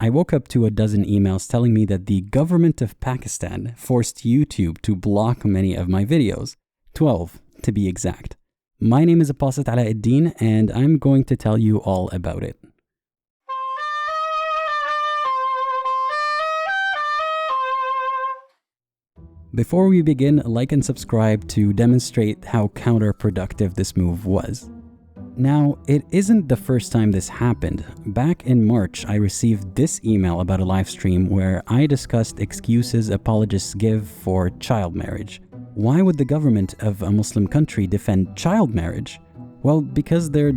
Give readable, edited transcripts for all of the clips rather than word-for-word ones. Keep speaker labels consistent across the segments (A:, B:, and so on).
A: I woke up to a dozen emails telling me that the government of Pakistan forced YouTube to block many of my videos, 12 to be exact. My name is Apostate Aladdin, and I'm going to tell you all about it. Before we begin, like and subscribe to demonstrate how counterproductive this move was. Now, it isn't the first time this happened. Back in March, I received this email about a live stream where I discussed excuses apologists give for child marriage. Why would the government of a Muslim country defend child marriage? Well, because their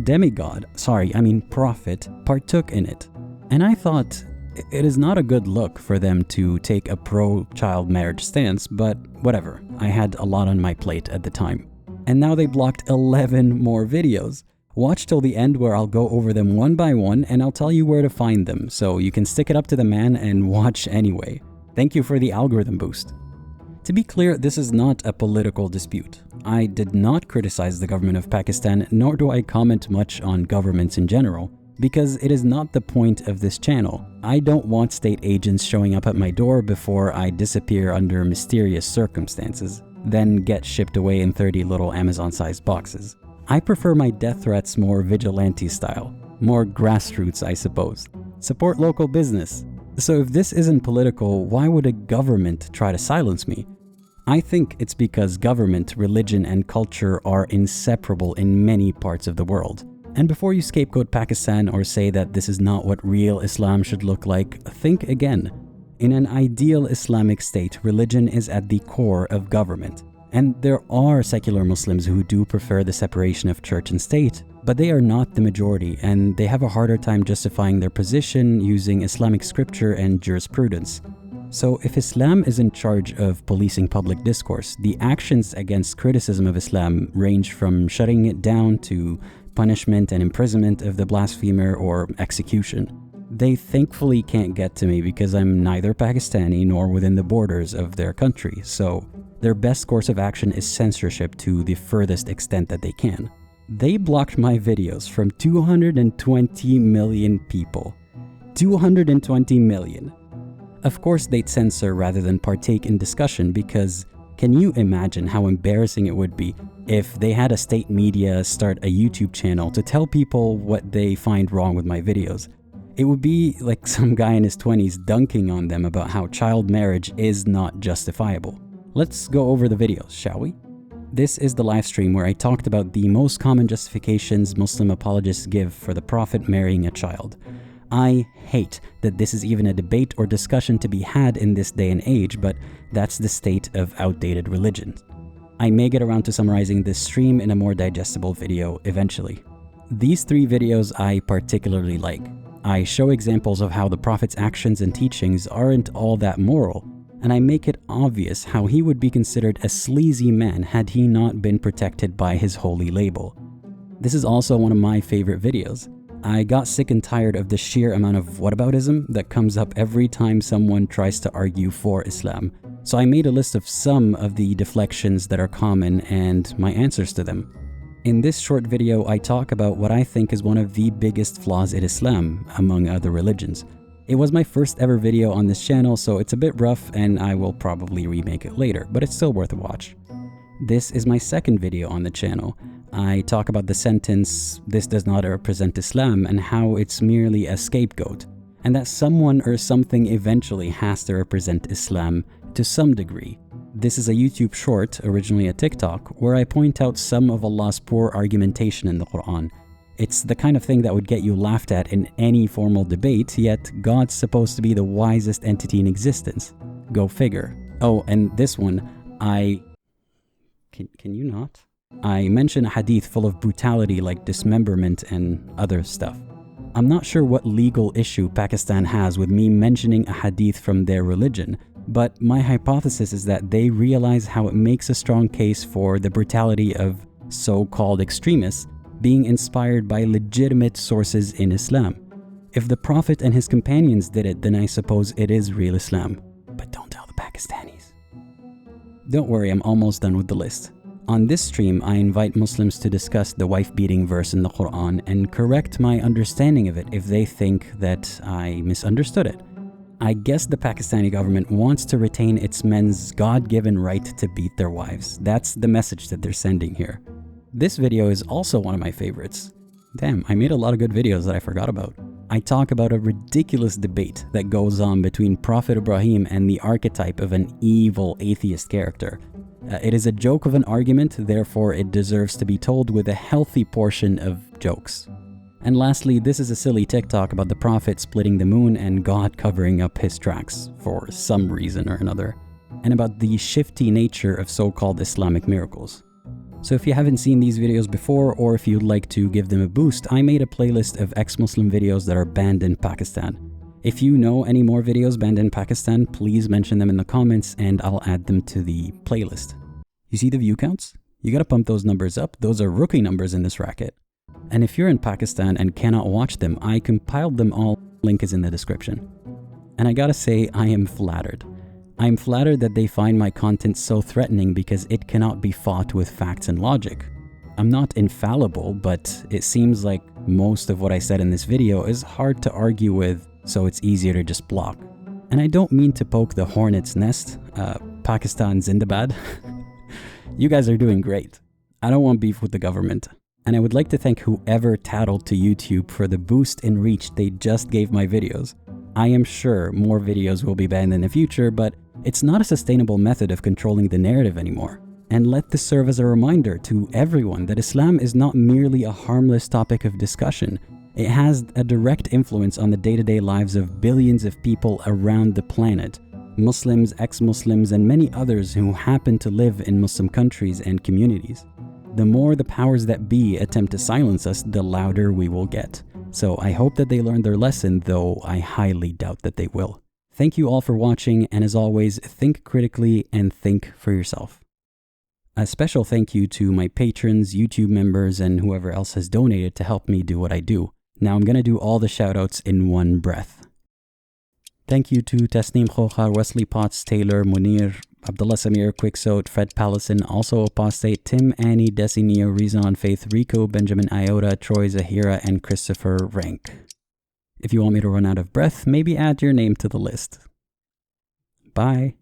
A: prophet, partook in it. And I thought, it is not a good look for them to take a pro-child marriage stance, but whatever. I had a lot on my plate at the time. And now they blocked 11 more videos. Watch till the end where I'll go over them one by one and I'll tell you where to find them, so you can stick it up to the man and watch anyway. Thank you for the algorithm boost. To be clear, this is not a political dispute. I did not criticize the government of Pakistan, nor do I comment much on governments in general, because it is not the point of this channel. I don't want state agents showing up at my door before I disappear under mysterious circumstances, then get shipped away in 30 little Amazon-sized boxes. I prefer my death threats more vigilante style, more grassroots, I suppose. Support local business. So if this isn't political, why would a government try to silence me? I think it's because government, religion, and culture are inseparable in many parts of the world. And before you scapegoat Pakistan or say that this is not what real Islam should look like, think again. In an ideal Islamic state, religion is at the core of government. And there are secular Muslims who do prefer the separation of church and state, but they are not the majority, and they have a harder time justifying their position using Islamic scripture and jurisprudence. So if Islam is in charge of policing public discourse, the actions against criticism of Islam range from shutting it down to punishment and imprisonment of the blasphemer or execution. They thankfully can't get to me because I'm neither Pakistani nor within the borders of their country, so their best course of action is censorship to the furthest extent that they can. They blocked my videos from 220 million people. 220 million. Of course they'd censor rather than partake in discussion, because can you imagine how embarrassing it would be if they had a state media start a YouTube channel to tell people what they find wrong with my videos? It would be like some guy in his 20s dunking on them about how child marriage is not justifiable. Let's go over the videos, shall we? This is the live stream where I talked about the most common justifications Muslim apologists give for the Prophet marrying a child. I hate that this is even a debate or discussion to be had in this day and age, but that's the state of outdated religion. I may get around to summarizing this stream in a more digestible video eventually. These 3 videos I particularly like. I show examples of how the Prophet's actions and teachings aren't all that moral, and I make it obvious how he would be considered a sleazy man had he not been protected by his holy label. This is also one of my favorite videos. I got sick and tired of the sheer amount of whataboutism that comes up every time someone tries to argue for Islam, so I made a list of some of the deflections that are common and my answers to them. In this short video, I talk about what I think is one of the biggest flaws in Islam, among other religions. It was my first ever video on this channel, so it's a bit rough and I will probably remake it later, but it's still worth a watch. This is my second video on the channel. I talk about the sentence, "This does not represent Islam," and how it's merely a scapegoat, and that someone or something eventually has to represent Islam to some degree. This is a YouTube short, originally a TikTok, where I point out some of Allah's poor argumentation in the Quran. It's the kind of thing that would get you laughed at in any formal debate, yet God's supposed to be the wisest entity in existence. Go figure. Oh, and this one, Can you not? I mention a hadith full of brutality like dismemberment and other stuff. I'm not sure what legal issue Pakistan has with me mentioning a hadith from their religion, but my hypothesis is that they realize how it makes a strong case for the brutality of so-called extremists being inspired by legitimate sources in Islam. If the Prophet and his companions did it, then I suppose it is real Islam. But don't tell the Pakistanis. Don't worry, I'm almost done with the list. On this stream, I invite Muslims to discuss the wife-beating verse in the Quran and correct my understanding of it if they think that I misunderstood it. I guess the Pakistani government wants to retain its men's God-given right to beat their wives. That's the message that they're sending here. This video is also one of my favorites. Damn, I made a lot of good videos that I forgot about. I talk about a ridiculous debate that goes on between Prophet Ibrahim and the archetype of an evil atheist character. It is a joke of an argument, therefore it deserves to be told with a healthy portion of jokes. And lastly, this is a silly TikTok about the Prophet splitting the moon and God covering up his tracks for some reason or another, and about the shifty nature of so-called Islamic miracles. So if you haven't seen these videos before, or if you'd like to give them a boost, I made a playlist of ex-Muslim videos that are banned in Pakistan. If you know any more videos banned in Pakistan, please mention them in the comments and I'll add them to the playlist. You see the view counts? You gotta pump those numbers up. Those are rookie numbers in this racket. And if you're in Pakistan and cannot watch them, I compiled them all. Link is in the description. And I gotta say, I am flattered. I am flattered that they find my content so threatening because it cannot be fought with facts and logic. I'm not infallible, but it seems like most of what I said in this video is hard to argue with, so it's easier to just block. And I don't mean to poke the hornet's nest, Pakistan Zindabad. You guys are doing great. I don't want beef with the government. And I would like to thank whoever tattled to YouTube for the boost in reach they just gave my videos. I am sure more videos will be banned in the future, but it's not a sustainable method of controlling the narrative anymore. And let this serve as a reminder to everyone that Islam is not merely a harmless topic of discussion. It has a direct influence on the day-to-day lives of billions of people around the planet. Muslims, ex-Muslims, and many others who happen to live in Muslim countries and communities. The more the powers that be attempt to silence us, the louder we will get. So I hope that they learned their lesson, though I highly doubt that they will. Thank you all for watching, and as always, think critically and think for yourself. A special thank you to my patrons, YouTube members, and whoever else has donated to help me do what I do. Now I'm gonna do all the shoutouts in one breath. Thank you to Tasneem Khokhar, Wesley Potts, Taylor, Munir, Abdullah Samir, Quicksoat, Fred Pallison, also Apostate, Tim, Annie, Desi Neo, Rizan, Faith, Rico, Benjamin Iota, Troy, Zahira, and Christopher Rank. If you want me to run out of breath, maybe add your name to the list. Bye.